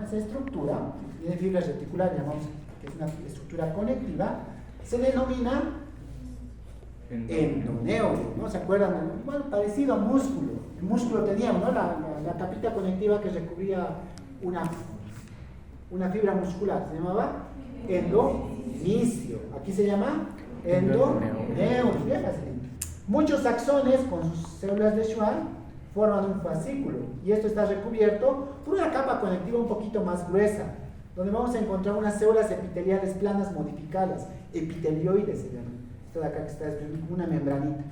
esa estructura, tiene fibras reticulares, llamamos que es una estructura conectiva, se denomina endoneuro, ¿no? ¿Se acuerdan? Bueno, parecido a músculo. El músculo tenía, ¿no? la capita conectiva que recubría una fibra muscular, se llamaba endomisio. Aquí se llama endoneuro. Muchos axones con sus células de Schwann forman un fascículo y esto está recubierto por una capa conectiva un poquito más gruesa, donde vamos a encontrar unas células epiteliales planas modificadas, epitelioides se llaman. Esto de acá que está escrito como una membranita.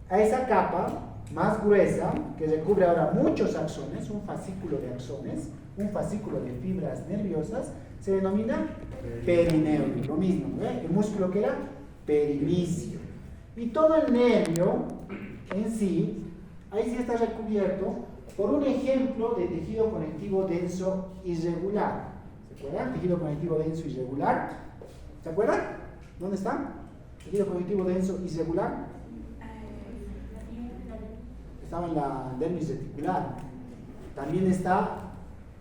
A esa capa más gruesa, que recubre ahora muchos axones, un fascículo de axones, un fascículo de fibras nerviosas, se denomina perineuro. Lo mismo, ¿no? El músculo que era perimisio. Y todo el nervio en sí, ahí sí está recubierto por un ejemplo de tejido conectivo denso irregular. ¿Se acuerdan? Tejido conectivo denso irregular. ¿Se acuerdan? ¿Dónde está? Tejido conectivo denso irregular. Estaba en la dermis reticular. También está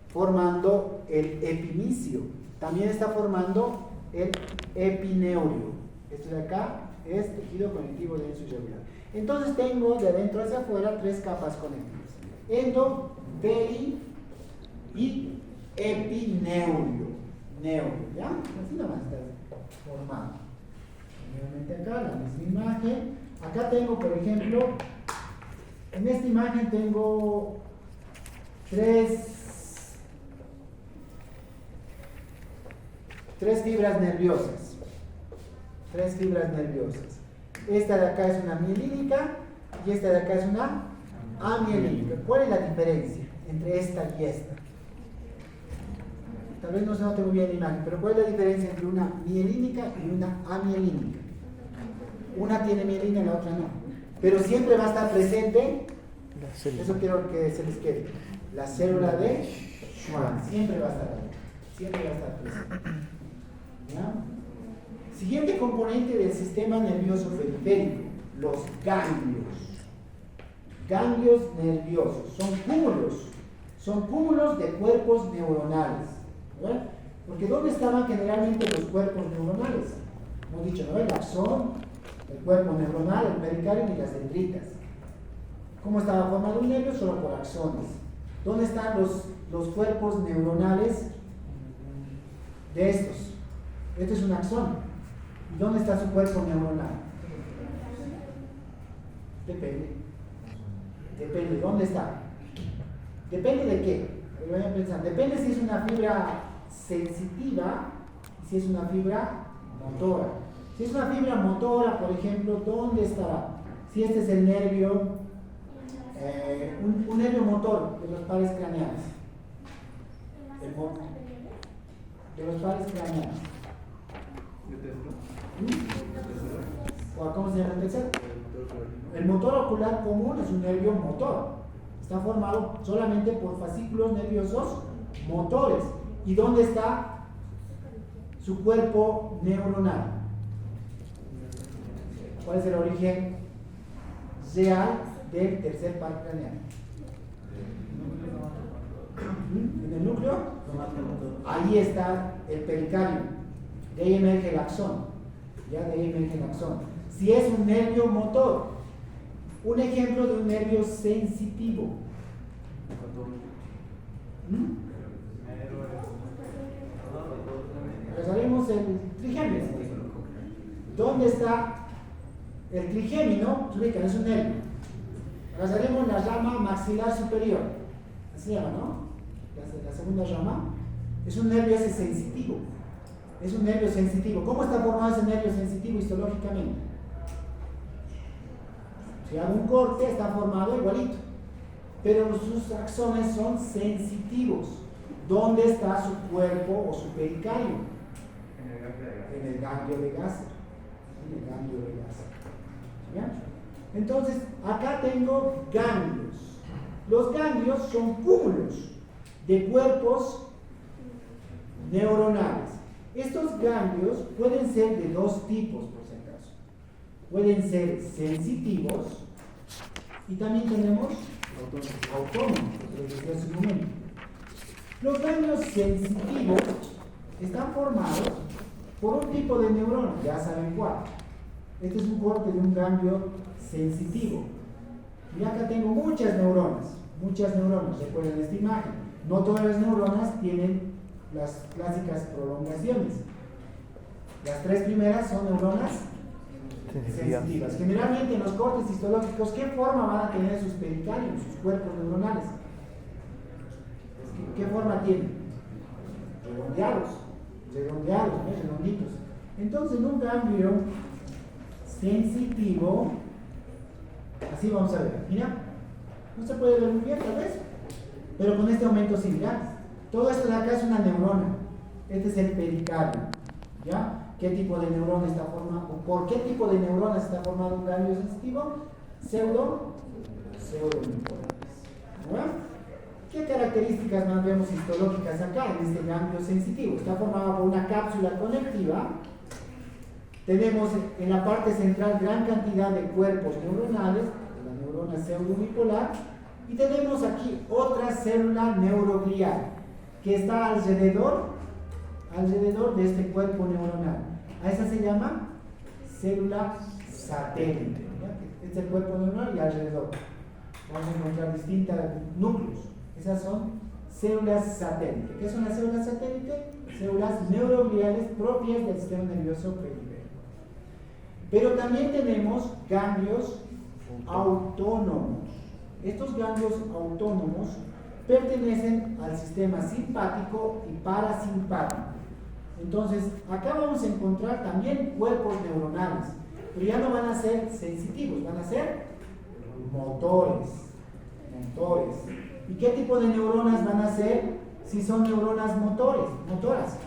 formando el epimisio. También está formando el epineurio. Esto de acá es tejido conectivo denso irregular. Entonces tengo de adentro hacia afuera tres capas conectivas: endo, peri y epineurio. Neurio, ¿ya? Así nada más está formado. Nuevamente acá, la misma imagen. Acá tengo, por ejemplo, en esta imagen tengo tres fibras nerviosas. Tres fibras nerviosas. Esta de acá es una mielínica y esta de acá es una amielínica. ¿Cuál es la diferencia entre esta y esta? Tal vez no se note muy bien la imagen, pero ¿cuál es la diferencia entre una mielínica y una amielínica? Una tiene mielina y la otra no. Pero siempre va a estar presente, eso quiero que se les quede, la célula de Schwann. Siempre va a estar ahí. Siempre va a estar presente. ¿Ya? Siguiente componente del sistema nervioso periférico, los ganglios. Ganglios nerviosos, son cúmulos de cuerpos neuronales. ¿Verdad? Porque ¿dónde estaban generalmente los cuerpos neuronales? Hemos dicho, ¿no? El axón, el cuerpo neuronal, el pericardio y las dendritas. ¿Cómo estaba formado un nervio? Solo por axones. ¿Dónde están los cuerpos neuronales de estos? Este es un axón. ¿Y dónde está su cuerpo neuronal? Depende. ¿Dónde está? ¿Depende de qué? Vayan a pensar. Depende si es una fibra sensitiva y si es una fibra motora. Si es una fibra motora, por ejemplo, ¿dónde estará? Si este es el nervio, un nervio motor de los pares craneales. De los pares craneales. ¿O cómo se llama el tercero? El motor ocular común es un nervio motor. Está formado solamente por fascículos nerviosos motores. ¿Y dónde está su cuerpo neuronal? ¿Cuál es el origen real del tercer par craneal? ¿En el núcleo? Ahí está el pericardio. De ahí emerge el axón. Ya de ahí emerge el axón. Si es un nervio motor, un ejemplo de un nervio sensitivo. Resolvemos el trigémino. ¿Dónde está el trigémino? Es un nervio. Resolvemos la rama maxilar superior. Así se llama, ¿no? La segunda rama. Es un nervio ese sensitivo. Es un nervio sensitivo. ¿Cómo está formado ese nervio sensitivo histológicamente? Si hago un corte, está formado igualito. Pero sus axones son sensitivos. ¿Dónde está su cuerpo o su pericardio? En el ganglio de Gasser. En el ganglio de Gasser. ¿Ya? Entonces, acá tengo ganglios. Los ganglios son cúmulos de cuerpos neuronales. Estos ganglios pueden ser de dos tipos, por si acaso. Pueden ser sensitivos y también tenemos autónomos, como les decía hace un momento. Los ganglios sensitivos están formados por un tipo de neurona, ya saben cuál. Este es un corte de un ganglio sensitivo. Y acá tengo muchas neuronas, recuerden esta imagen. No todas las neuronas tienen las clásicas prolongaciones. Las tres primeras son neuronas sensitivas. Generalmente en los cortes histológicos, ¿qué forma van a tener sus pericárdios, sus cuerpos neuronales? ¿Qué forma tienen? Redondeados, redonditos. Entonces, en un ganglio sensitivo, así vamos a ver, mira, no se puede ver muy bien tal vez, pero con este aumento similar. Todo esto de acá es una neurona, este es el pericardio, ¿ya? ¿Qué tipo de neurona está formado? ¿Por qué tipo de neuronas está formado un ganglio sensitivo? Pseudoneuronas. ¿Qué características más vemos histológicas acá en este ganglio sensitivo? Está formado por una cápsula conectiva. Tenemos en la parte central gran cantidad de cuerpos neuronales, la neurona pseudounipolar, y tenemos aquí otra célula neuroglial que está alrededor de este cuerpo neuronal. A esa se llama célula satélite. Este es el cuerpo neuronal y alrededor vamos a encontrar distintos núcleos. Esas son células satélite. ¿Qué son las células satélite? Células neurogliales propias del sistema nervioso periférico. Pero también tenemos ganglios autónomos. Estos ganglios autónomos pertenecen al sistema simpático y parasimpático. Entonces, acá vamos a encontrar también cuerpos neuronales, pero ya no van a ser sensitivos, van a ser motores. ¿Y qué tipo de neuronas van a ser si son neuronas motoras?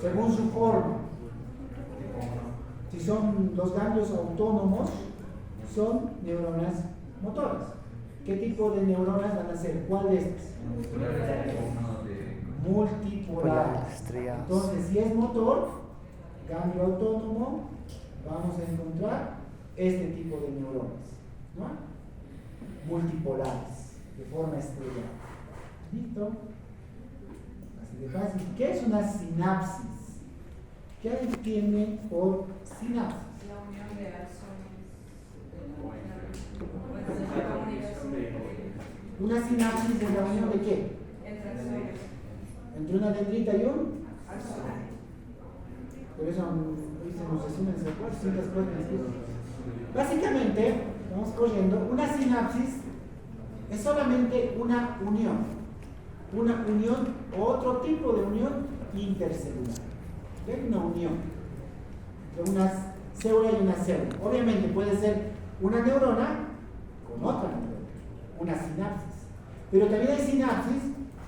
Según su forma. Si son los ganglios autónomos, son neuronas motoras. ¿Qué tipo de neuronas van a ser? ¿Cuál de estas? Multipolares. Entonces, si es motor, ganglio autónomo, vamos a encontrar este tipo de neuronas, ¿no? Multipolares, de forma estrellada. ¿Listo? Así de fácil. ¿Qué es una sinapsis? ¿Qué entienden por sinapsis? La unión de axones. ¿Una sinapsis es la unión de qué? Entre axones. Entre una dendrita y un Axón. por eso hoy se nos resumen ciertas cosas. Básicamente, vamos corriendo, una sinapsis es solamente una unión o otro tipo de unión intercelular. ¿Ven? Una unión de una célula y una célula. Obviamente puede ser una neurona con otra neurona, una sinapsis. Pero también hay sinapsis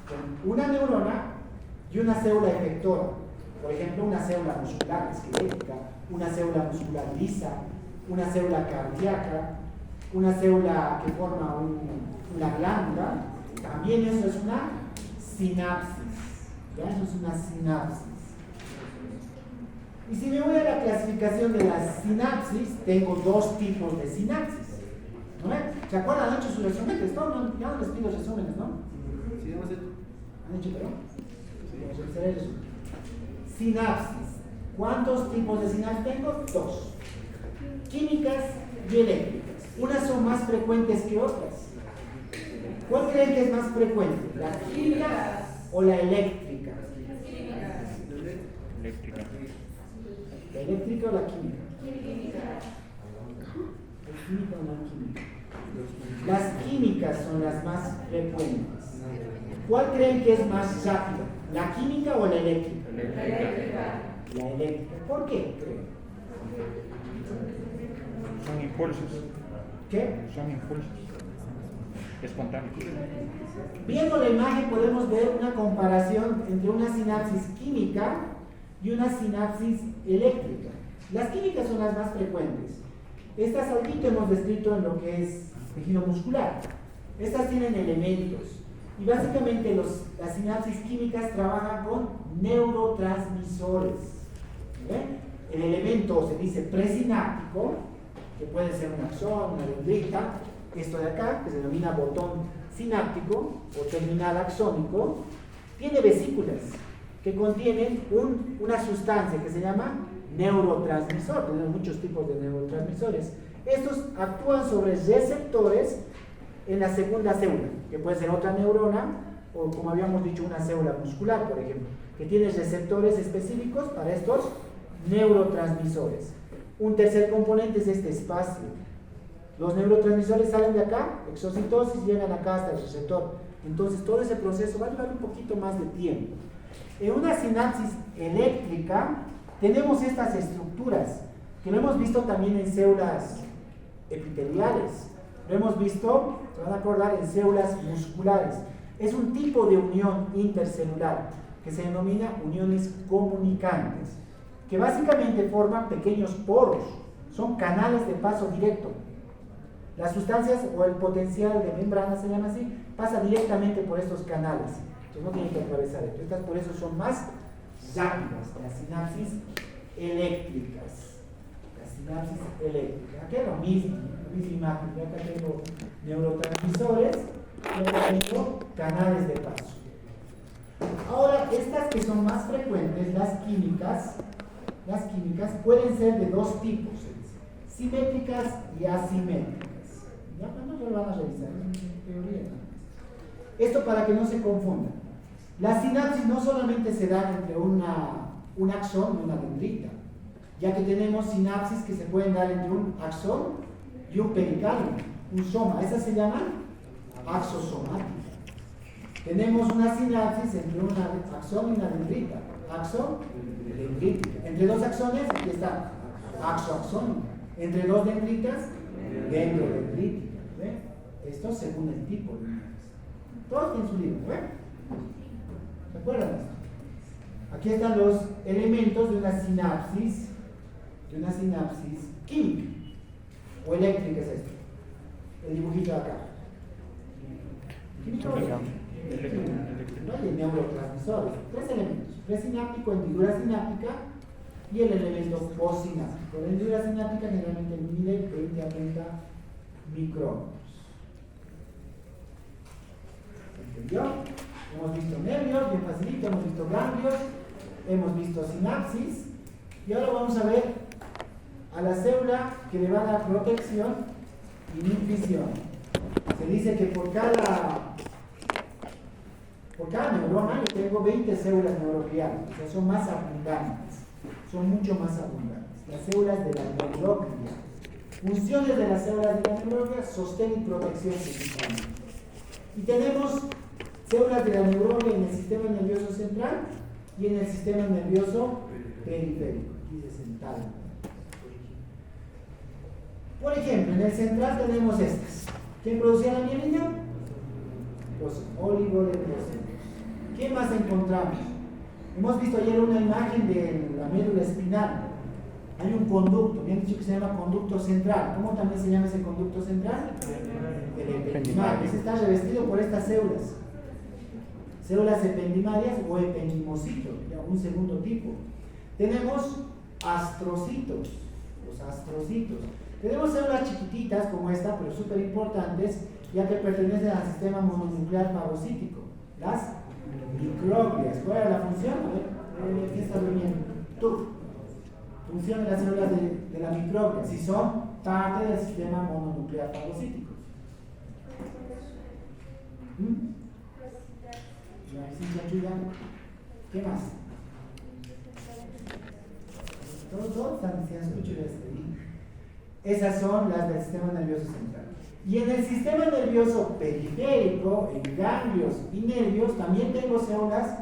con una neurona y una célula efectora. Por ejemplo, una célula muscular esquelética, una célula muscular lisa, una célula cardíaca, una célula que forma una glándula. También eso es una sinapsis. ¿Ya? Eso es una sinapsis. Y si me voy a la clasificación de las sinapsis, tengo dos tipos de sinapsis. ¿No? ¿Se acuerdan? Han hecho sus resúmenes, ¿no? Ya no les pido resúmenes, ¿no? Sí, hemos hecho. ¿Han hecho, pero? Sí. Sinapsis. ¿Cuántos tipos de sinapsis tengo? Dos. Químicas y eléctricas. Unas son más frecuentes que otras. ¿Cuál creen que es más frecuente? ¿La química o la eléctrica? Eléctrica. ¿La eléctrica o la química? ¿La química o la química? Las químicas son las más frecuentes. ¿Cuál creen que es más rápida? ¿La química o la eléctrica? La eléctrica. ¿Por qué creen? Son impulsos. ¿Qué? Son impulsos espontáneos. Viendo la imagen podemos ver una comparación entre una sinapsis química y una sinapsis eléctrica. Las químicas son las más frecuentes. Estas ahorita hemos descrito en lo que es tejido muscular. Estas tienen elementos. Y básicamente las sinapsis químicas trabajan con neurotransmisores. ¿Ven? El elemento se dice presináptico, que puede ser un axón, una dendrita. Esto de acá, que se denomina botón sináptico o terminal axónico tiene vesículas que contienen una sustancia que se llama neurotransmisor. Tenemos muchos tipos de neurotransmisores. Estos actúan sobre receptores en la segunda célula, que puede ser otra neurona o, como habíamos dicho, una célula muscular, por ejemplo, que tiene receptores específicos para estos neurotransmisores. Un tercer componente es este espacio. Los neurotransmisores salen de acá, exocitosis, llegan acá hasta el receptor. Entonces todo ese proceso va a llevar un poquito más de tiempo. En una sinapsis eléctrica tenemos estas estructuras, que lo hemos visto también en células epiteliales, lo hemos visto, se van a acordar, en células musculares. Es un tipo de unión intercelular que se denomina uniones comunicantes, que básicamente forman pequeños poros, son canales de paso directo. Las sustancias o el potencial de membrana, se llama así, pasa directamente por estos canales. Entonces no tienen que atravesar esto. Estas por eso son más rápidas, las sinapsis eléctricas. Las sinapsis eléctricas. Aquí es lo mismo, la misma imagen. Yo acá tengo neurotransmisores, yo acá tengo canales de paso. Ahora, estas que son más frecuentes, las químicas pueden ser de dos tipos, simétricas y asimétricas. Ya no lo van a revisar, es teoría nada más. Esto para que no se confunda. La sinapsis no solamente se da entre un axón y una dendrita, ya que tenemos sinapsis que se pueden dar entre un axón y un pericardio, un soma. Esas se llaman axosomáticas. Tenemos una sinapsis entre un axón y una dendrita. Axón, dendrítica. Entre dos axones, aquí está, axoaxónica. Entre dos dendritas, dendrodendrítica. ¿Ve? Esto según el tipo de sinapsis. Todos tienen su libro, ¿ve? ¿Se acuerdan de esto? Aquí están los elementos de una sinapsis química o eléctrica, es esto. El dibujito de acá. ¿Química o eléctrica? No, y neurotransmisores. Tres elementos: presináptico, hendidura sináptica y el elemento postsináptico. La hendidura sináptica generalmente mide 20 a 30 micrómetros. ¿Entendió? Hemos visto nervios, bien facilito, hemos visto ganglios, hemos visto sinapsis, y ahora vamos a ver a la célula que le va a dar protección y nutrición. Se dice que por cada neurona yo tengo 20 células neurogliales, o sea, son más abundantes, son mucho más abundantes. Las células de la neuroglia. Funciones de las células de la neuroglia: sostén y protección principalmente. Y tenemos células de la neuroglia en el sistema nervioso central y en el sistema nervioso periférico. Aquí dice central. Por ejemplo, en el central tenemos estas. ¿Quién producía la mielina? Los oligodendrocitos. ¿Qué más encontramos? Hemos visto ayer una imagen de la médula espinal. Hay un conducto, bien dicho, que se llama conducto central. ¿Cómo también se llama ese conducto central? El ependimario. Ese está revestido por estas células. Células ependimarias o ependimocitos, un segundo tipo. Tenemos astrocitos, los astrocitos. Tenemos células chiquititas como esta, pero súper importantes, ya que pertenecen al sistema mononuclear fagocítico, las microglias. ¿Cuál era la función? A ver, ¿qué está durmiendo? Tú. Función de las células de la microglia, si son parte del sistema mononuclear fagocítico. ¿Qué más? Todos están diciendo, escucho esas son las del sistema nervioso central. Y en el sistema nervioso periférico, en ganglios y nervios, también tengo células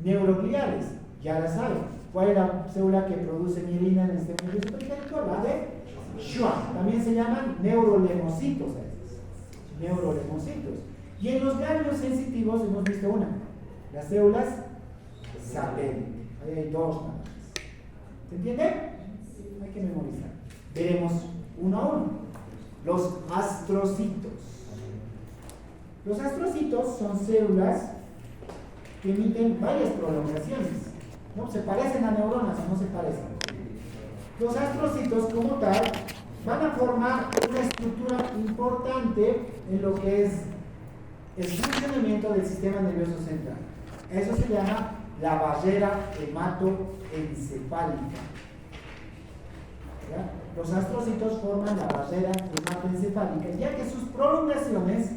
neurogliales. Ya la saben. ¿Cuál es la célula que produce mielina en el sistema nervioso periférico? La de Schwann. También se llaman neurolemocitos. Neurolemocitos. Y en los ganglios sensitivos hemos visto una, las células satélites. Ahí hay dos nada más. ¿Se entiende? Hay que memorizar. Veremos uno a uno. Los astrocitos. Los astrocitos son células que emiten varias prolongaciones. ¿No? ¿Se parecen a neuronas o no se parecen? Los astrocitos como tal van a formar una estructura importante en lo que es el funcionamiento del sistema nervioso central. Eso se llama la barrera hematoencefálica. ¿Ya? Los astrocitos forman la barrera hematoencefálica, ya que sus prolongaciones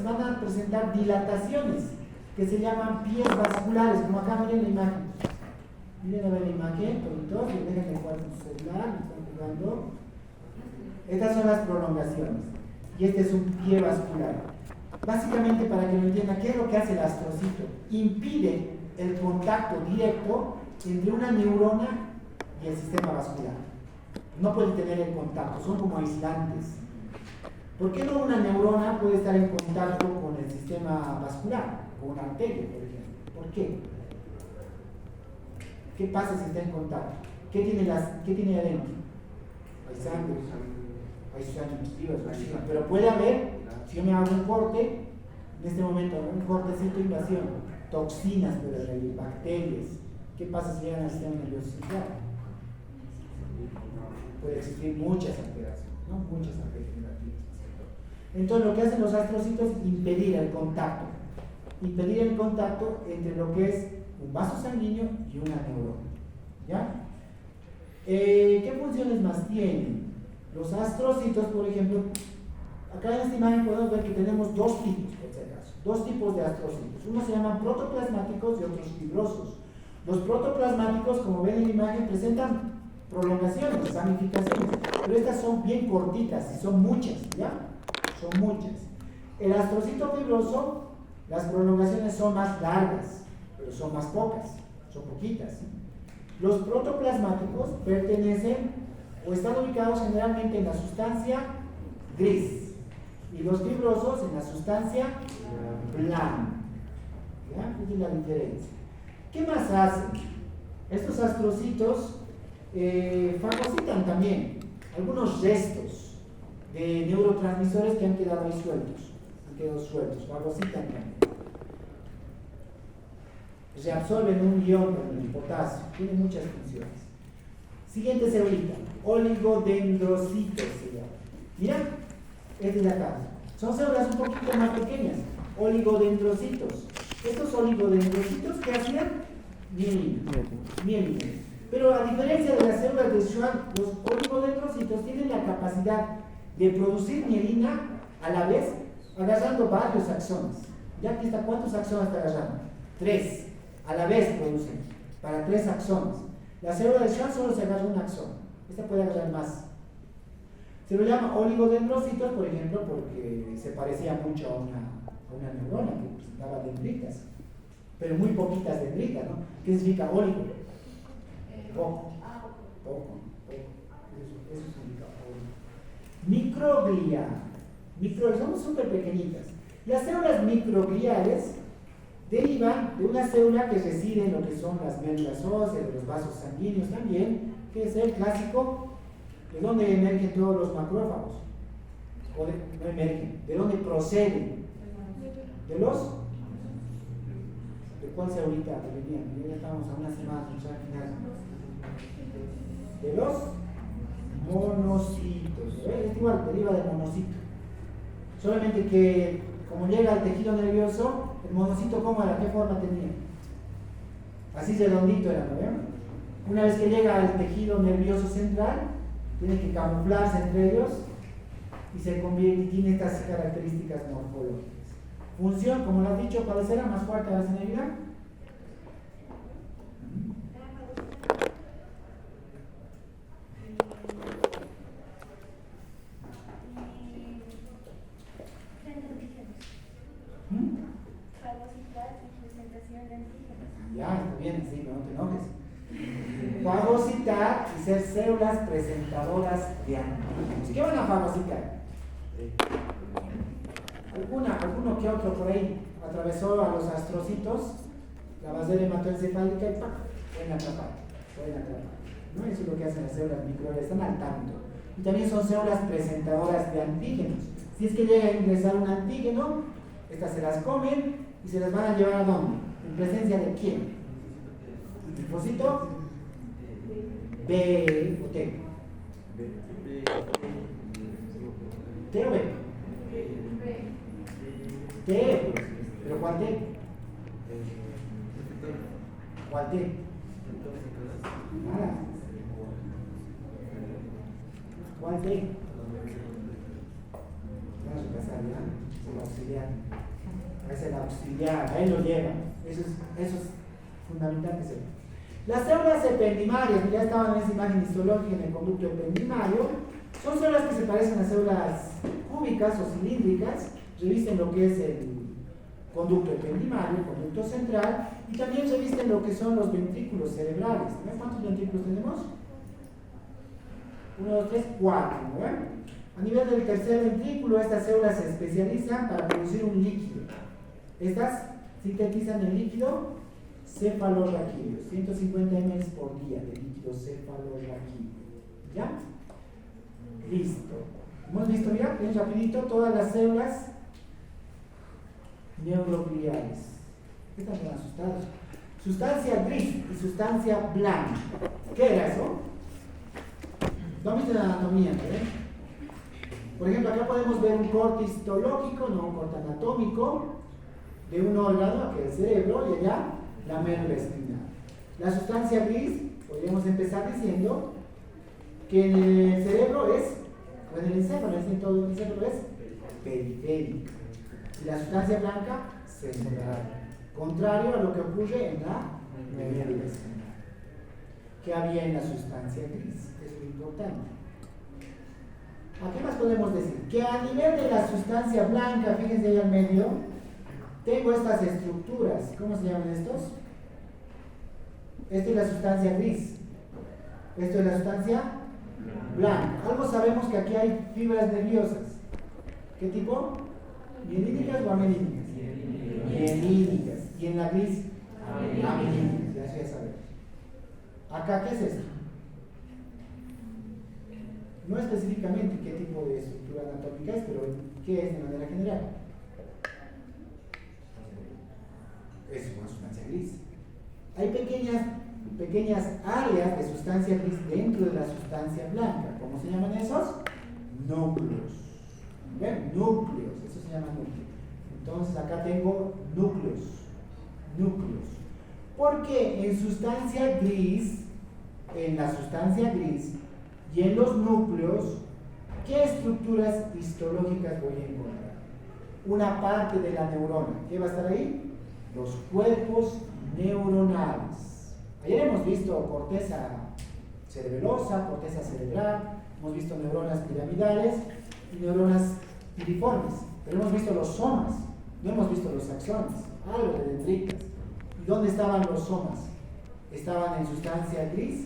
van a presentar dilataciones que se llaman pies vasculares, como acá miren la imagen. Miren a ver la imagen, todos, dejen de jugar con su celular, están jugando. Estas son las prolongaciones. Y este es un pie vascular. Básicamente, para que lo entiendan, ¿qué es lo que hace el astrocito? Impide el contacto directo entre una neurona y el sistema vascular. No puede tener el contacto, son como aislantes. ¿Por qué no una neurona puede estar en contacto con el sistema vascular, con una arteria, por ejemplo? ¿Por qué? ¿Qué pasa si está en contacto? ¿Qué tiene adentro? Hay sangre, hay sustancias positivas, pero puede haber, si yo me hago un corte, en este momento, un cortecito de invasión, toxinas puede haber, bacterias. ¿Qué pasa si llegan al sistema nervioso central? Puede existir muchas alteraciones, ¿no? Muchas alteraciones negativas. Entonces, lo que hacen los astrocitos es impedir el contacto entre lo que es un vaso sanguíneo y una neurona. ¿Ya? ¿Qué funciones más tienen? Los astrocitos, por ejemplo, acá en esta imagen podemos ver que tenemos dos tipos, por si acaso, dos tipos de astrocitos. Unos se llaman protoplasmáticos y otros fibrosos. Los protoplasmáticos, como ven en la imagen, presentan prolongaciones, ramificaciones, pero estas son bien cortitas y son muchas, ¿ya? Son muchas. El astrocito fibroso, las prolongaciones son más largas, pero son más pocas, son poquitas. Los protoplasmáticos pertenecen o están ubicados generalmente en la sustancia gris y los fibrosos en la sustancia blanca. ¿Ya? Esa es la diferencia. ¿Qué más hacen? Estos astrocitos fagocitan también algunos restos de neurotransmisores que han quedado ahí sueltos, fagocitan también. Se absorben un ion con el potasio, tiene muchas funciones. Siguiente célula, oligodendrocitos se llama. Mira, este de acá. Son células un poquito más pequeñas, oligodendrocitos. Estos oligodendrocitos, ¿qué hacían? Mielina. Pero a diferencia de las células de Schwann, los oligodendrocitos tienen la capacidad de producir mielina a la vez, agarrando varios axones. ¿Ya aquí está? ¿Cuántos axones está agarrando? 3. A la vez producen, para 3 axones. La célula de Schwann solo se agarra un axón. Esta puede agarrar más. Se lo llama oligodendrocitos, por ejemplo, porque se parecía mucho a una neurona que presentaba dendritas, pero muy poquitas dendritas, ¿no? ¿Qué significa oligo? Poco. Eso significa oligo. Microglia. Son súper pequeñitas. Las células microgliales derivan de una célula que reside en lo que son las médulas óseas, de los vasos sanguíneos también, que es el clásico, de donde emergen todos los macrófagos. No emergen, ¿de dónde proceden? ¿De cuál célula venían? Ya estamos a una semana, de los monocitos. Es igual, deriva del monocito. Solamente que, como llega al tejido nervioso, el monocito, ¿cómo era? ¿Qué forma tenía? Así redondito era, ¿no ven? Una vez que llega al tejido nervioso central, tiene que camuflarse entre ellos y se convierte y tiene estas características morfológicas. Función, como lo has dicho, ¿cuál será más fuerte la sensibilidad? Ya, está bien, sí, pero no te enojes. Fagocitar y ser células presentadoras de antígenos. ¿Qué van a fagocitar? Alguno que otro por ahí atravesó a los astrocitos, la base hematoencefálica y ¡pam! Pueden atrapar. ¿No? Eso es lo que hacen las células microgliales, están al tanto. Y también son células presentadoras de antígenos. Si es que llega a ingresar un antígeno, estas se las comen y se las van a llevar a ¿dónde? ¿En presencia de quién? ¿Linfocito? B o T. T o B. T, pues. ¿Pero cuál T? ¿Cuál T? Nada. ¿Cuál T? Vamos a pasar ya. Es el auxiliar. Es el auxiliar, ahí lo lleva. Eso es fundamental que sepa. Las células ependimarias, ya estaban en esa imagen histológica en el conducto ependimario, son células que se parecen a células cúbicas o cilíndricas, revisten lo que es el conducto ependimario, el conducto central, y también revisten lo que son los ventrículos cerebrales. ¿Ven cuántos ventrículos tenemos? 1, 2, 3, 4. ¿Ven? A nivel del tercer ventrículo, estas células se especializan para producir un líquido. Estas sintetizan el líquido cefalorraquídeo, 150 ml por día de líquido cefalorraquídeo. ¿Ya? Listo. Hemos visto, mira, bien rapidito, todas las células neurogliales. ¿Qué están bien asustados? Sustancia gris y sustancia blanca. ¿Qué era eso? ¿No viste la anatomía? Por ejemplo, acá podemos ver un corte histológico, no un corte anatómico, de un órgano, que es el cerebro, y allá la médula espinal. La sustancia gris, podríamos empezar diciendo que en el cerebro es, o en el encéfalo, en todo el encéfalo es periférica. Y la sustancia blanca, central. Contrario a lo que ocurre en la médula espinal. ¿Qué había en la sustancia gris? Eso es importante. ¿A qué más podemos decir? Que a nivel de la sustancia blanca, fíjense ahí al medio, tengo estas estructuras. ¿Cómo se llaman estos? Esta es la sustancia gris. Esto es la sustancia blanca. Algo sabemos que aquí hay fibras nerviosas. ¿Qué tipo? ¿Mielínicas o amelínicas? Mielínicas. ¿Y en la gris? Amelínicas. Ya sabemos. Acá, ¿qué es esto? No específicamente qué tipo de estructura anatómica es, pero ¿qué es de manera general? Es una sustancia gris. Hay pequeñas áreas de sustancia gris dentro de la sustancia blanca. ¿Cómo se llaman esos? Núcleos. ¿Ven? Núcleos. Eso se llama núcleo. Entonces acá tengo núcleos. Núcleos. Porque en sustancia gris, en la sustancia gris y en los núcleos, ¿qué estructuras histológicas voy a encontrar? Una parte de la neurona. ¿Qué va a estar ahí? Los cuerpos neuronales. Ayer hemos visto corteza cerebelosa, corteza cerebral, hemos visto neuronas piramidales y neuronas piriformes, pero hemos visto los somas, no hemos visto los axones, algo de dendritas. ¿Y dónde estaban los somas? ¿Estaban en sustancia gris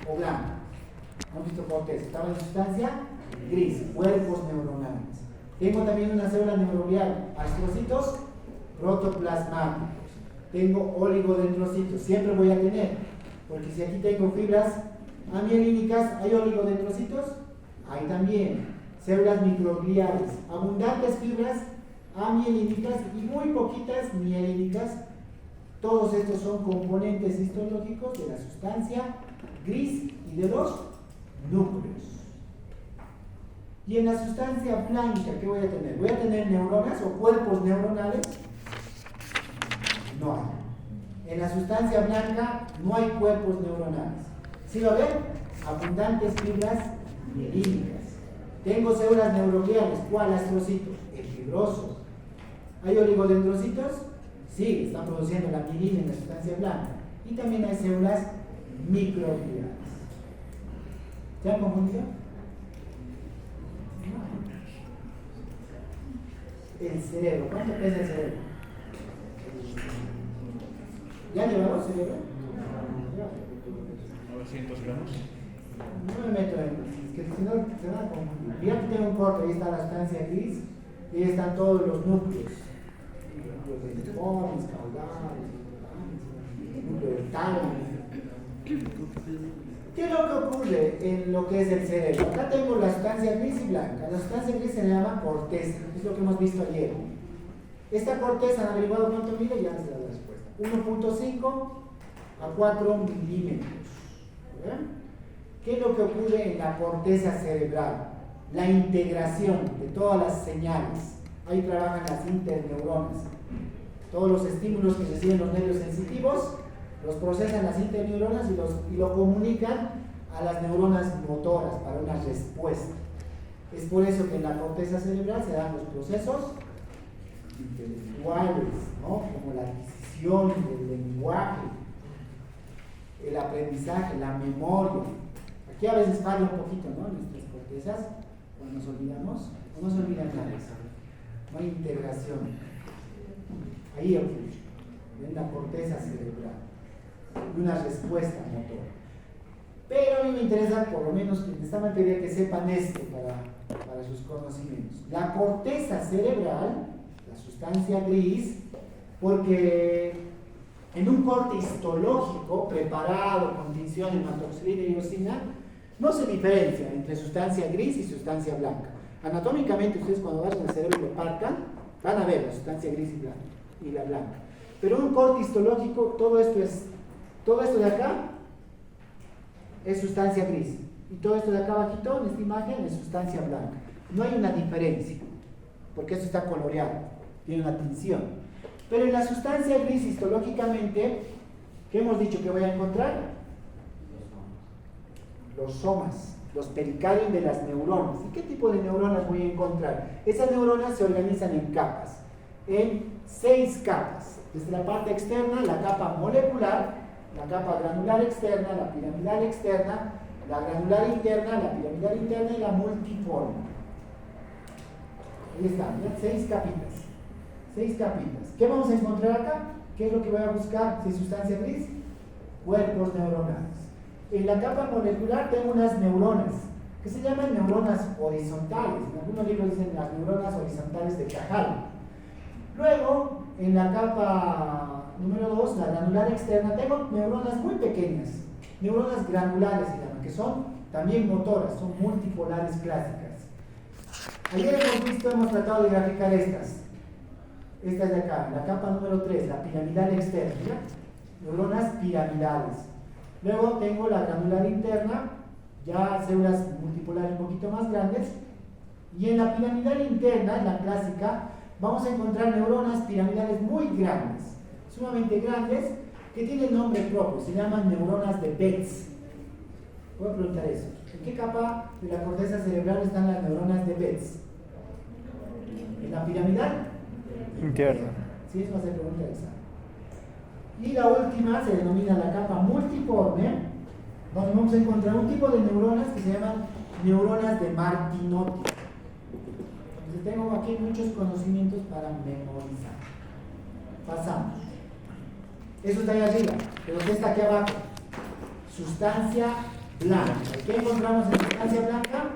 o blanca? Hemos visto corteza, estaban en sustancia gris, cuerpos neuronales. Tengo también una célula neuroglial, astrocitos protoplasmáticos. Tengo oligodendrocitos, siempre voy a tener, porque si aquí tengo fibras amielínicas, ¿hay oligodendrocitos? Hay también. Células microgliales, abundantes fibras amielínicas y muy poquitas mielínicas. Todos estos son componentes histológicos de la sustancia gris y de los núcleos. Y en la sustancia blanca, ¿qué voy a tener? ¿Voy a tener neuronas o cuerpos neuronales? No hay. En la sustancia blanca no hay cuerpos neuronales. ¿Sí va a haber? Abundantes fibras mielínicas. Tengo células neurogliales. ¿Cuál? Astrocitos. El fibroso. ¿Hay oligodendrocitos? Sí, están produciendo la mielina en la sustancia blanca. Y también hay células microgliales. ¿Se han confundido? El cerebro. ¿Cuánto pesa el cerebro? ¿Ya llevaron el cerebro? 900 gramos. No me meto en es que si no se van a confundir. Mira que tengo un corte, ahí está la sustancia gris y ahí están todos los núcleos. Núcleos de linfomas, caudales, núcleo del tálamo. ¿Qué es lo que ocurre en lo que es el cerebro? Acá tengo la sustancia gris y blanca. La sustancia gris se llama corteza, es lo que hemos visto ayer. Esta corteza, ¿han averiguado cuánto mide? Ya les he dado la respuesta. 1.5 a 4 milímetros. ¿Verdad? ¿Qué es lo que ocurre en la corteza cerebral? La integración de todas las señales. ahí trabajan las interneuronas. Todos los estímulos que reciben los nervios sensitivos los procesan las interneuronas y lo comunican a las neuronas motoras para una respuesta. Es por eso que en la corteza cerebral se dan los procesos intelectuales, ¿no? Como la adquisición del lenguaje, el aprendizaje, la memoria. Aquí a veces falla un poquito, ¿no? En nuestras cortezas, cuando nos olvidamos, no se olvidan nada. No hay integración. Ahí ocurre, en la corteza cerebral, y una respuesta motora. Pero a mí me interesa, por lo menos en esta materia, que sepan esto para sus conocimientos. La corteza cerebral, la sustancia gris, porque en un corte histológico preparado con tinción hematoxilina y eosina, no se diferencia entre sustancia gris y sustancia blanca. Anatómicamente, ustedes cuando vayan al cerebro y lo partan, van a ver la sustancia gris y la blanca. Pero en un corte histológico, todo esto de acá es sustancia gris. Y todo esto de acá abajito, en esta imagen, es sustancia blanca. No hay una diferencia, porque esto está coloreado, tiene una tinción. Pero en la sustancia gris, histológicamente, ¿qué hemos dicho que voy a encontrar? Los somas, los pericarios de las neuronas. ¿Y qué tipo de neuronas voy a encontrar? Esas neuronas se organizan en capas, en 6 capas. Desde la parte externa, la capa molecular, la capa granular externa, la piramidal externa, la granular interna, la piramidal interna y la multiforme. Ahí están, ¿ya? 6 capitas. 6 capitas. ¿Qué vamos a encontrar acá? ¿Qué es lo que voy a buscar? Si es sustancia gris, cuerpos neuronales. En la capa molecular tengo unas neuronas que se llaman neuronas horizontales. En algunos libros dicen las neuronas horizontales de Cajal. Luego, en la capa número 2, la granular externa, tengo neuronas muy pequeñas, neuronas granulares se llaman, que son también motoras, son multipolares clásicas. Ayer hemos tratado de graficar estas de acá, la capa número 3, la piramidal externa, ¿ya? Neuronas piramidales. Luego tengo la granular interna, ya células multipolares un poquito más grandes, y en la piramidal interna, en la clásica, vamos a encontrar neuronas piramidales muy grandes, sumamente grandes, que tienen nombre propio, se llaman neuronas de Betz. Voy a preguntar eso. ¿En qué capa de la corteza cerebral están las neuronas de Betz? ¿En la piramidal? Interna. Sí, eso va a ser pregunta de examen. Y la última se denomina la capa multiforme, donde vamos a encontrar un tipo de neuronas que se llaman neuronas de Martinotti. Entonces tengo aquí muchos conocimientos para memorizar. Pasamos. Eso está ahí arriba, pero ¿qué está aquí abajo? Sustancia blanca. ¿Qué encontramos en sustancia blanca?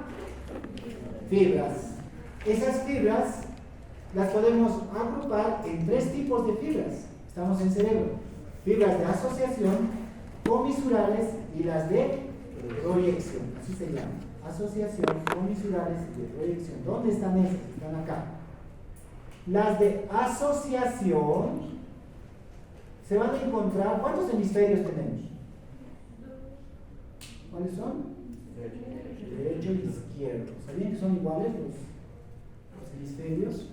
Fibras. Esas fibras las podemos agrupar en 3 tipos de fibras. Estamos en cerebro. Fibras de asociación, comisurales y las de proyección. Así se llaman. Asociación, comisurales y de proyección. ¿Dónde están esas? Están acá. Las de asociación se van a encontrar. ¿Cuántos hemisferios tenemos? ¿Cuáles son? Derecho y izquierdo. ¿Sabían que son iguales los hemisferios?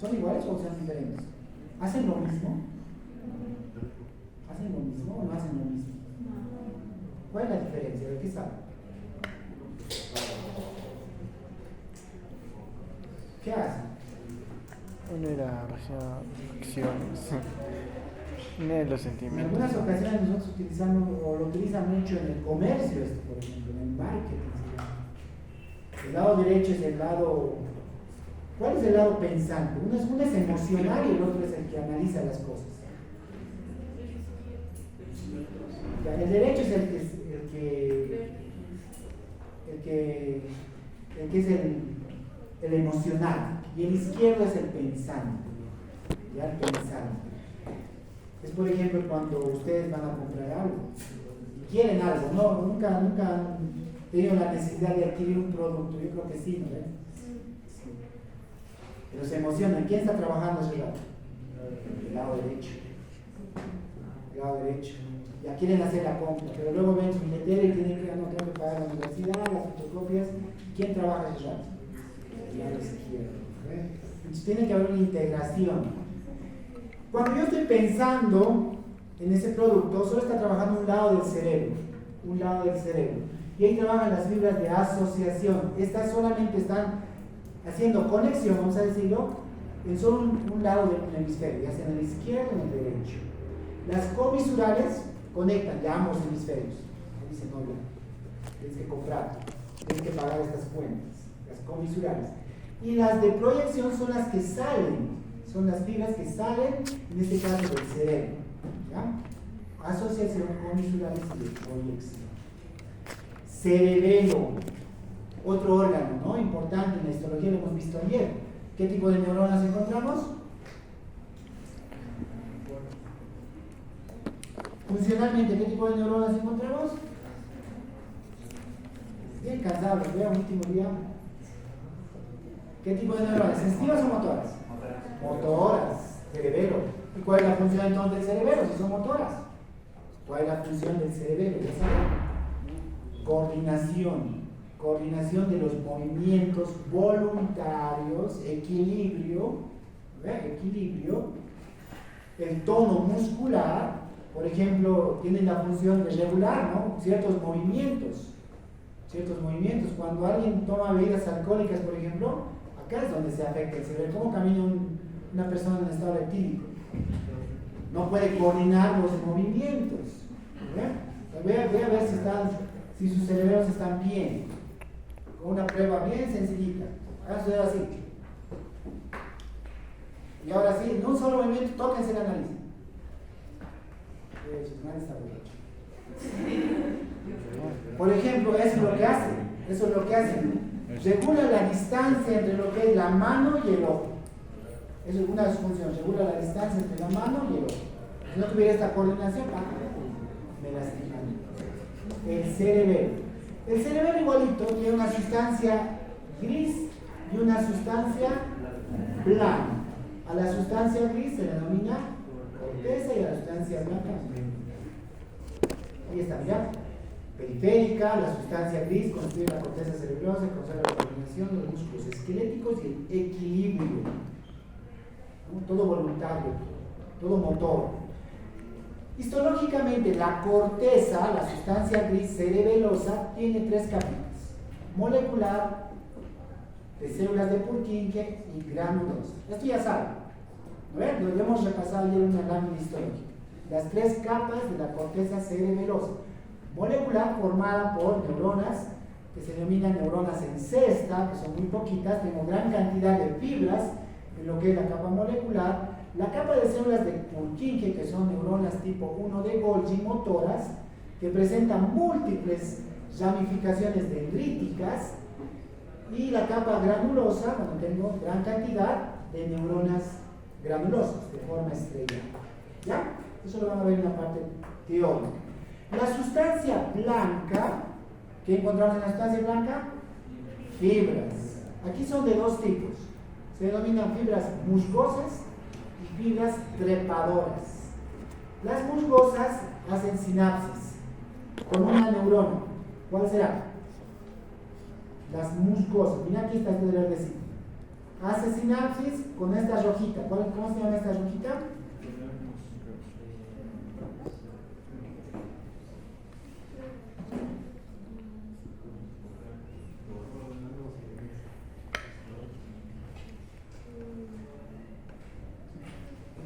¿Son iguales o son diferentes? ¿Hacen lo mismo? ¿Hacen lo mismo o no hacen lo mismo? ¿Cuál es la diferencia? ¿De qué saben? ¿Qué hacen? Uno era acciones, uno de los En sentimientos. algunas ocasiones nosotros utilizamos, o lo utilizan mucho en el comercio, por ejemplo, en el marketing. El lado derecho es el lado. ¿Cuál es el lado pensante? Uno es emocional y el otro es el que analiza las cosas. El derecho es el que es el emocional y el izquierdo es el pensante. Ya el pensante. Es por ejemplo cuando ustedes van a comprar algo y quieren algo, ¿no? Nunca han tenido la necesidad de adquirir un producto. Yo creo que sí, ¿no ven? Sí. Pero se emocionan. ¿Quién está trabajando ese lado? El lado derecho. El lado derecho. Ya quieren hacer la compra, pero luego ven su billetera y tienen que, no tengo que pagar la universidad, las fotocopias. ¿Quién trabaja ese lado? El lado izquierdo. Entonces, tiene que haber una integración. Cuando yo estoy pensando en ese producto, solo está trabajando un lado del cerebro, un lado del cerebro. Y ahí trabajan las fibras de asociación. Estas solamente están haciendo conexión, vamos a decirlo, en solo un lado del hemisferio, ya sea en el izquierdo o en el derecho. Las comisurales conectan de ambos hemisferios. Ahí dicen, no, tienes que comprar, tienes que pagar estas cuentas, las comisurales. Y las de proyección son las que salen, son las fibras que salen, en este caso del cerebro. ¿Ya? Asociación, comisurales y de proyección. Cerebelo, otro órgano, ¿no? Importante en la histología, lo hemos visto ayer. ¿Qué tipo de neuronas encontramos? Funcionalmente, ¿qué tipo de neuronas encontramos? Bien cansados, vean, último día. ¿Qué tipo de neuronas? ¿Sensitivas o motoras? Motoras, cerebelo. ¿Y cuál es la función entonces del cerebelo si son motoras? ¿Cuál es la función del cerebelo? Ya saben. Coordinación de los movimientos voluntarios, equilibrio, el tono muscular, por ejemplo, tienen la función de regular, ¿no? Ciertos movimientos. Cuando alguien toma bebidas alcohólicas, por ejemplo, acá es donde se afecta el cerebro. ¿Cómo camina una persona en estado etílico? No puede coordinar los movimientos. Voy a ver si sus cerebros están bien. Con una prueba bien sencillita. Hagan su dedo así. Y ahora sí, en un solo movimiento, tóquense la nariz. Su nariz está borracho. Por ejemplo, eso es lo que hace. Regula la distancia entre lo que es la mano y el ojo. Eso es una de sus funciones. Regula la distancia entre la mano y el ojo. Si no tuviera esta coordinación, me lastimaría. El cerebelo. El cerebelo igualito tiene una sustancia gris y una sustancia blanca. A la sustancia gris se le denomina corteza y a la sustancia blanca. Ahí está, mira. Periférica, la sustancia gris constituye la corteza cerebrosa que conserva la coordinación, los músculos esqueléticos y el equilibrio. ¿No? Todo voluntario, todo motor. Histológicamente, la corteza, la sustancia gris cerebelosa, tiene 3 capitas: molecular, de células de Purkinje y granulosa. Esto ya saben, ¿no? Lo hemos repasado ayer en una lámina histológica. Las 3 capas de la corteza cerebelosa. Molecular, formada por neuronas que se denominan neuronas en cesta, que son muy poquitas, tengo gran cantidad de fibras en lo que es la capa molecular. La capa de células de Purkinje, que son neuronas tipo 1 de Golgi, motoras, que presentan múltiples ramificaciones dendríticas, y la capa granulosa, donde tengo gran cantidad de neuronas granulosas de forma estrellada. ¿Ya? Eso lo van a ver en la parte teórica. La sustancia blanca, ¿qué encontramos en la sustancia blanca? Fibras. Aquí son de 2 tipos. Se denominan fibras musgosas y fibras trepadoras. Las musgosas hacen sinapsis con una neurona. ¿Cuál será? Las musgosas. Mira, aquí está este verdecito. Hace sinapsis con esta rojita. ¿Cómo se llama esta rojita?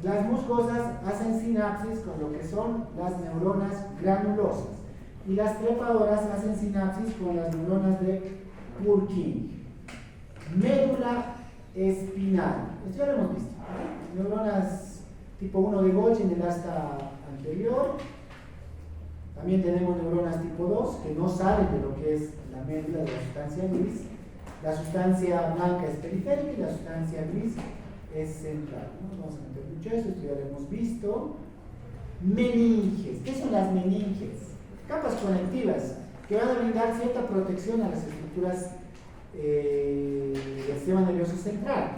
Las musgosas hacen sinapsis con lo que son las neuronas granulosas y las trepadoras hacen sinapsis con las neuronas de Purkinje. Médula espinal. Esto ya lo hemos visto. Neuronas tipo 1 de Golgi en el asta anterior. También tenemos neuronas tipo 2 que no salen de lo que es la médula de la sustancia gris. La sustancia blanca es periférica y la sustancia gris es central. No nos vamos a meter mucho eso, esto ya lo hemos visto. Meninges. ¿Qué son las meninges? Capas conectivas que van a brindar cierta protección a las estructuras del sistema nervioso central.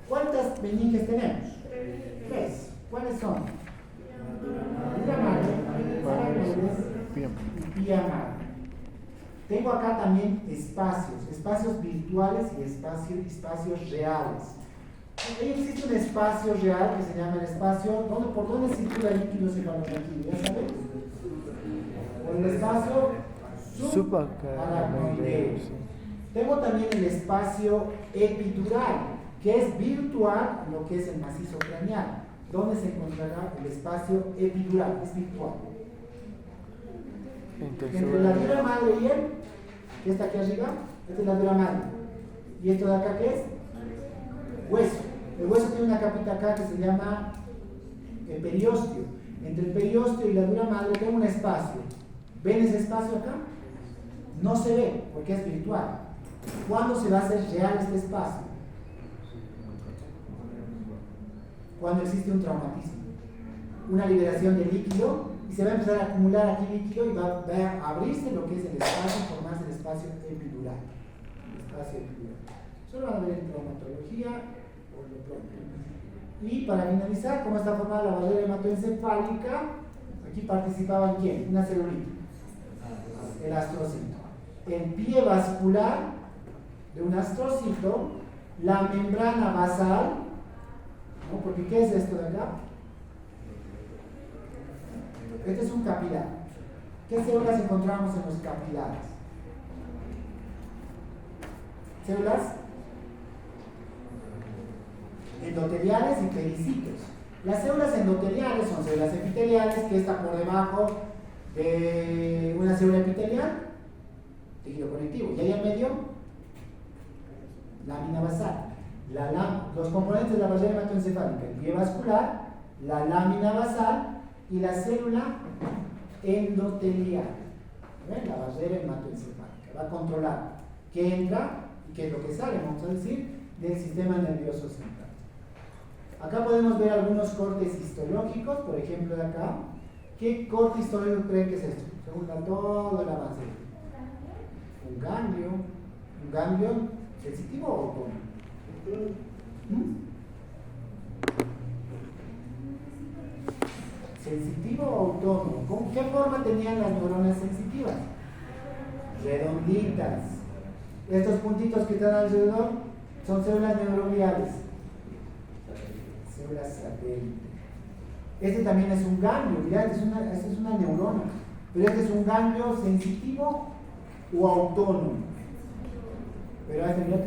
¿Cuántas meninges tenemos? 3. ¿Cuáles son? Vía madre, y vía madre. Tengo acá también espacios virtuales y espacios reales. Ahí existe un espacio real que se llama el espacio, ¿por dónde circula el líquido cefalorraquídeo? ¿Ya sabes? Por el espacio subaracnoideo. Tengo también el espacio epidural, que es virtual lo que es el macizo craneal. ¿Dónde se encontrará el espacio epidural? Es virtual. Entre la dura madre y él, que está aquí arriba, esta es la dura madre. ¿Y esto de acá qué es? Hueso. El hueso tiene una capita acá que se llama el periósteo. Entre el periósteo y la dura madre tengo un espacio. ¿Ven ese espacio acá? No se ve porque es virtual. ¿Cuándo se va a hacer real este espacio? Cuando existe un traumatismo, una liberación de líquido, y se va a empezar a acumular aquí líquido y va a abrirse lo que es el espacio, formarse el espacio epidural. Solo van a ver en traumatología por lo pronto. Y para finalizar, ¿cómo está formada la barrera hematoencefálica? Aquí participaban ¿quién? Una celulita, el astrocito. El pie vascular de un astrocito, la membrana basal, ¿no? Porque ¿qué es esto de acá? Este es un capilar. ¿Qué células encontramos en los capilares? Células endoteliales y pericitos. Las células endoteliales son células epiteliales que están por debajo de una célula epitelial, tejido conectivo, y ahí en medio, lámina basal. Los componentes de la barrera hematoencefálica, el pie vascular, la lámina basal y la célula endotelial. ¿Ven? La barrera hematoencefálica va a controlar qué entra y qué es lo que sale, vamos a decir, del sistema nervioso central. Acá podemos ver algunos cortes histológicos, por ejemplo de acá. ¿Qué corte histológico creen que es esto? Según todo el avance. Un ganglio sensitivo o autónomo. ¿Sensitivo o autónomo? ¿Con qué forma tenían las neuronas sensitivas? Redonditas. Estos puntitos que están alrededor son células neurogliales. Células satélite. Este también es un ganglio, mirad, esta es una neurona. Pero este es un ganglio sensitivo o autónomo. Pero este ya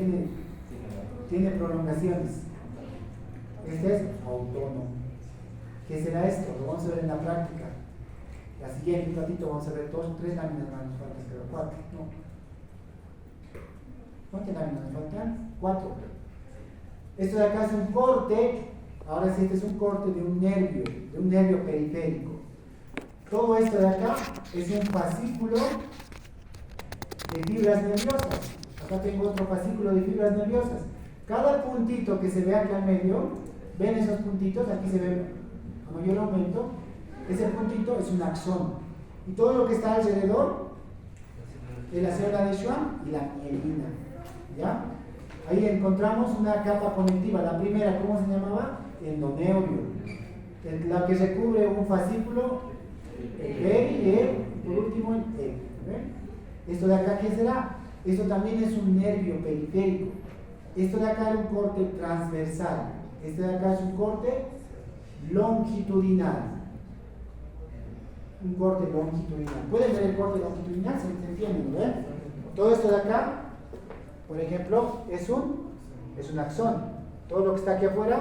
tiene prolongaciones. Este es autónomo. ¿Qué será esto? Lo vamos a ver en la práctica. La siguiente, un ratito, vamos a ver tres láminas más, nos faltan, pero 4. No. ¿Cuántas láminas nos faltan? 4. Esto de acá es un corte. Ahora sí, este es un corte de un nervio periférico. Todo esto de acá es un fascículo de fibras nerviosas. Acá tengo otro fascículo de fibras nerviosas. Cada puntito que se ve acá en medio, ¿ven esos puntitos? Aquí se ve a mayor aumento. Ese puntito es un axón. Y todo lo que está alrededor es la célula de Schwann y la mielina. ¿Ya? Ahí encontramos una capa conectiva. La primera, ¿cómo se llamaba? Endoneurio. La que recubre un fascículo, el peri y por último el E. Esto de acá, ¿qué será? Esto también es un nervio periférico. Esto de acá es un corte transversal. Este de acá es un corte longitudinal. Un corte longitudinal. ¿Pueden ver el corte longitudinal? ¿Se entiende? ¿Ven? Todo esto de acá, por ejemplo, es un axón. Todo lo que está aquí afuera,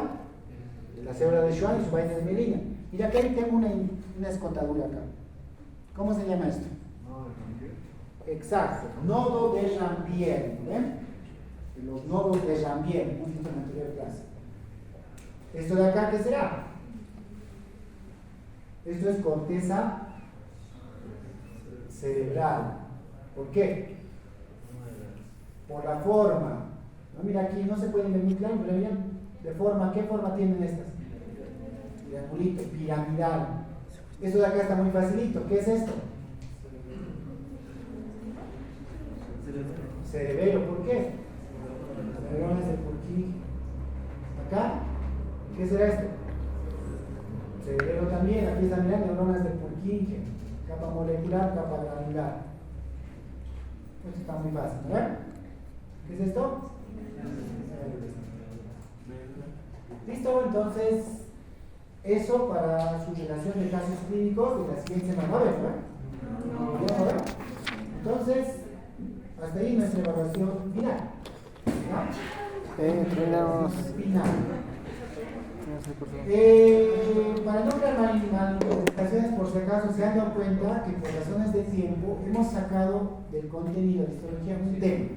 la célula de Schwann y su vaina de mielina. Y acá tengo una escotadura acá. ¿Cómo se llama esto? Exacto, nodo de Rambier. ¿Ven? Los nodos de Rambier, hemos visto en la anterior clase. ¿Esto de acá qué será? Esto es corteza cerebral. ¿Por qué? Por la forma. No, mira aquí, no se pueden ver muy claro, pero bien. De forma, ¿qué forma tienen estas? Triangulito, piramidal. Esto de acá está muy facilito. ¿Qué es esto? Cerebelo, ¿por qué? Neuronas de Purkinje. Acá, ¿qué será esto? Cerebelo también, aquí están mirando neuronas de Purkinje. Capa molecular, capa granular. Esto está muy fácil, ¿verdad? ¿Qué es esto? ¿Listo? Entonces, eso para su relación de casos clínicos de la siguiente semana. A ver, ¿no? ¿Vamos a ver? Entonces, hasta ahí nuestra evaluación final. ¿Ya? Terminamos. Final. Para no crear malinterpretaciones, por si acaso se han dado cuenta que por razones de tiempo hemos sacado del contenido de histología un tema,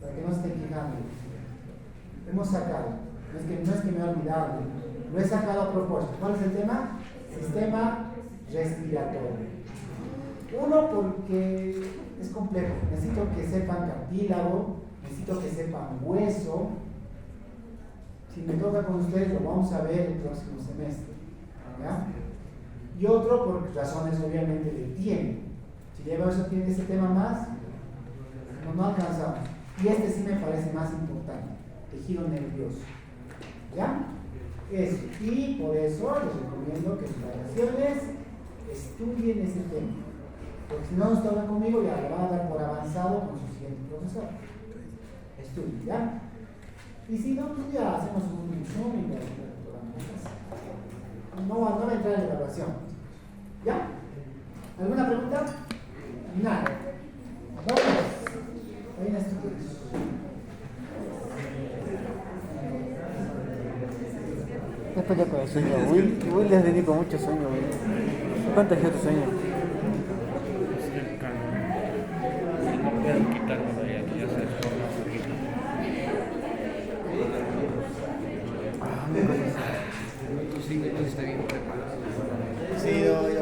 para que no se estén quejando. Hemos sacado, no es que me he olvidado, lo he sacado a propósito. ¿Cuál es el tema? Sistema respiratorio. Uno, porque es complejo, necesito que sepan cartílago, necesito que sepan hueso. Si me toca con ustedes, lo vamos a ver el próximo semestre. ¿Ya? Y otro, por razones obviamente de tiempo. Si lleva ese tema más, no alcanzamos. Y este sí me parece más importante, tejido nervioso. ¿Ya? Eso. Y por eso les recomiendo que en sus vacaciones estudien ese tema. Porque si no nos toca conmigo, ya lo van a dar por avanzado con su siguiente profesor. Estudien, ¿ya? Y si no, pues ya hacemos un Zoom y ya no va a entrar en la evaluación. ¿Ya? ¿Alguna pregunta? Nada. Vamos. Hay una estudios. Después ya con el sueño. Will les dedico mucho sueño, Will. ¿Cuánto es tu sueño? No puedo quitármelo ya se forma un poquito. Ah, Tú sí, está bien preparado. sí,